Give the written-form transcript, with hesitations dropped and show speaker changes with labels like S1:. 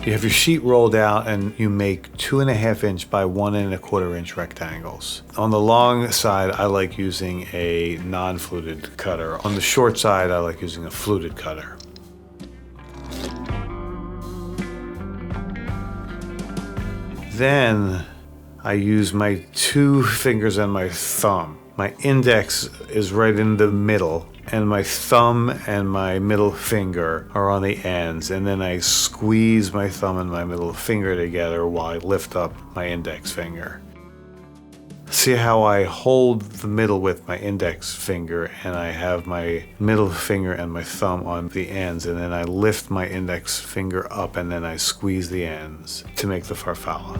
S1: You have your sheet rolled out and you make 2.5 inch by 1 1/4 inch rectangles. On the long side, I like using a non-fluted cutter. On the short side, I like using a fluted cutter. Then I use my 2 fingers and my thumb. My index is right in the middle, and my thumb and my middle finger are on the ends, and then I squeeze my thumb and my middle finger together while I lift up my index finger. See how I hold the middle with my index finger, and I have my middle finger and my thumb on the ends, and then I lift my index finger up and then I squeeze the ends to make the farfalle.